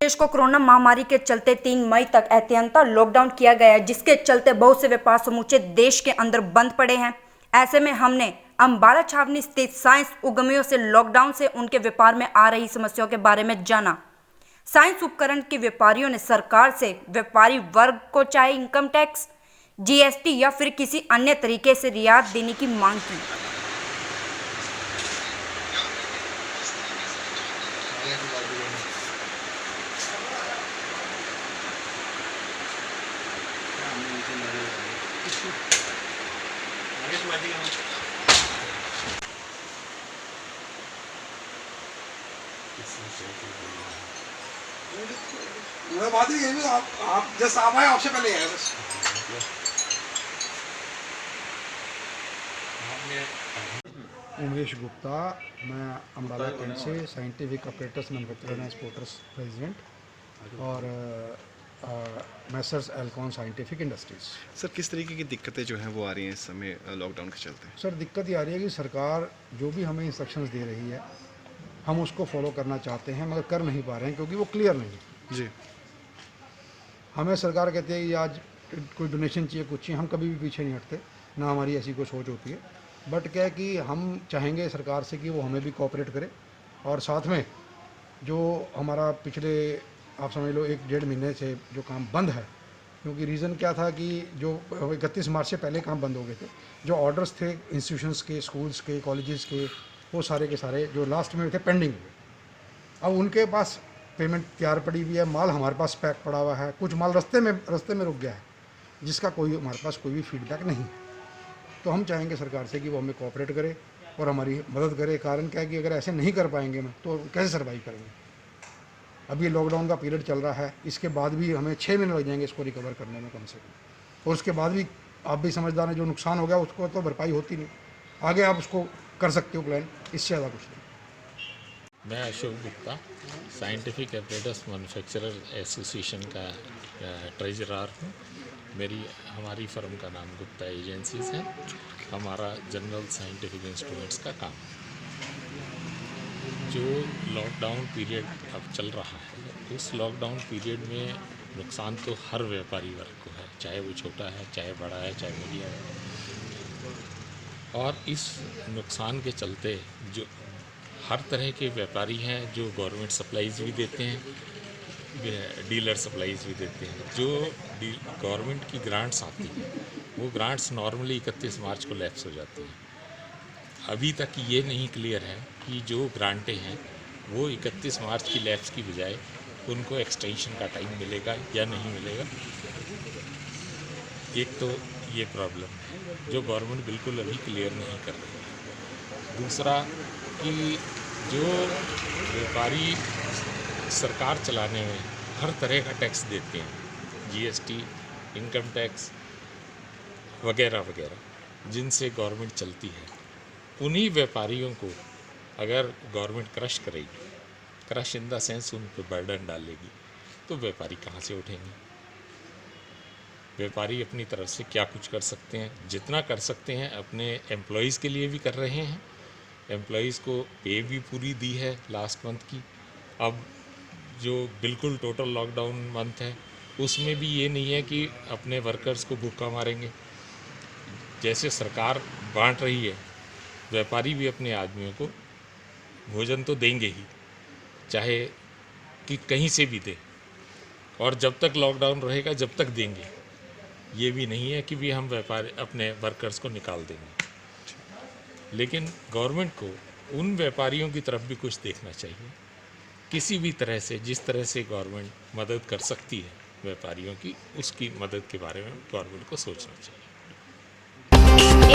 देश को कोरोना महामारी के चलते 3 मई तक एहतियातन लॉकडाउन किया गया है, जिसके चलते बहुत से व्यापार समूचे देश के अंदर बंद पड़े हैं। ऐसे में हमने अंबाला छावनी स्थित साइंस उद्यमियों से लॉकडाउन से उनके व्यापार में आ रही समस्याओं के बारे में जाना। साइंस उपकरण के व्यापारियों ने सरकार से व्यापारी वर्ग को चाहे इनकम टैक्स, जीएसटी या फिर किसी अन्य तरीके से रियायत देने की मांग की। बात ही है, आप जैसे आप आए आपसे पहले आए बस। उमेश गुप्ता, मैं अंबाला कैंट से scientific operators manufacturer and exporters president और Messrs Alcon scientific industries. Sir, किस तरीके की दिक्कतें जो हैं वो आ रही हैं इस समय लॉकडाउन के चलते? सर, दिक्कत ये आ रही है कि सरकार जो भी हमें इंस्ट्रक्शंस दे रही है हम उसको फॉलो करना चाहते हैं मगर कर नहीं पा रहे हैं क्योंकि वो क्लियर नहीं है। जी, हमें सरकार कहती है कि आज कोई डोनेशन चाहिए, कुछ चाहिए, हम कभी भी पीछे नहीं हटते, ना हमारी ऐसी कोई सोच होती है। बट क्या है कि हम चाहेंगे सरकार से कि वो हमें भी कोऑपरेट करे और साथ में जो हमारा पिछले आप समझ लो 1-1.5 महीने से जो काम बंद है, क्योंकि रीज़न क्या था कि जो 31 मार्च से पहले काम बंद हो गए थे, जो ऑर्डर्स थे इंस्टीट्यूशंस के, स्कूल्स के, कॉलेजेस के, वो सारे के सारे जो लास्ट में थे पेंडिंग हुए। अब उनके पास पेमेंट तैयार पड़ी हुई है, माल हमारे पास पैक पड़ा हुआ है, कुछ माल रास्ते में रुक गया है जिसका कोई हमारे पास कोई भी फीडबैक नहीं है। तो हम चाहेंगे सरकार से कि वो हमें कोऑपरेट करे और हमारी मदद करे। कारण क्या है कि अगर ऐसे नहीं कर पाएंगे हम तो कैसे सर्वाइव करेंगे। अभी लॉकडाउन का पीरियड चल रहा है, इसके बाद भी हमें 6 महीने लग जाएंगे इसको रिकवर करने में कम से कम, और उसके बाद भी आप भी समझदार हैं, जो नुकसान हो गया उसको तो भरपाई होती नहीं, आगे आप उसको कर सकते हो प्लान, इससे ज़्यादा कुछ नहीं। मैं Ashok Gupta, scientific apparatus manufacturer association का ट्रेजरर हूँ। हमारी फर्म का नाम गुप्ता एजेंसीज है। हमारा जनरल साइंटिफिक इंस्ट्रूमेंट्स का काम है। जो लॉकडाउन पीरियड अब चल रहा है, उस लॉकडाउन पीरियड में नुकसान तो हर व्यापारी वर्ग को है, चाहे वो छोटा है, चाहे बड़ा है, चाहे मीडियम है। और इस नुकसान के चलते जो हर तरह के व्यापारी हैं जो गवर्नमेंट सप्लाईज़ भी देते हैं, डीलर सप्लाईज़ भी देते हैं, जो गवर्नमेंट की ग्रांट्स आती हैं, वो ग्रांट्स नॉर्मली 31 मार्च को लैप्स हो जाती हैं। अभी तक ये नहीं क्लियर है कि जो ग्रांटें हैं वो 31 मार्च की लैप्स की बजाय उनको एक्सटेंशन का टाइम मिलेगा या नहीं मिलेगा। एक तो ये प्रॉब्लम है जो गवर्नमेंट बिल्कुल अभी क्लियर नहीं कर रही है। दूसरा कि जो व्यापारी सरकार चलाने में हर तरह का टैक्स देते हैं, जीएसटी, इनकम टैक्स वगैरह वगैरह, जिनसे गवर्नमेंट चलती है, उन्हीं व्यापारियों को अगर गवर्नमेंट क्रश करेगी, क्रश इन द सेंस उन पर बर्डन डालेगी, तो व्यापारी कहाँ से उठेंगे। व्यापारी अपनी तरफ से क्या कुछ कर सकते हैं, जितना कर सकते हैं अपने एम्प्लॉयज़ के लिए भी कर रहे हैं। एम्प्लॉयज़ को पे भी पूरी दी है लास्ट मंथ की। अब जो बिल्कुल टोटल लॉकडाउन मंथ है उसमें भी ये नहीं है कि अपने वर्कर्स को भूखा मारेंगे। जैसे सरकार बांट रही है, व्यापारी भी अपने आदमियों को भोजन तो देंगे ही, चाहे कि कहीं से भी दे, और जब तक लॉकडाउन रहेगा जब तक देंगे। ये भी नहीं है कि भी हम व्यापारी अपने वर्कर्स को निकाल देंगे। लेकिन गवर्नमेंट को उन व्यापारियों की तरफ भी कुछ देखना चाहिए। किसी भी तरह से, जिस तरह से गवर्नमेंट मदद कर सकती है व्यापारियों की, उसकी मदद के बारे में गवर्नमेंट को सोचना चाहिए।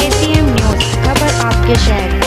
ACM न्यूज़, खबर आपके शहर।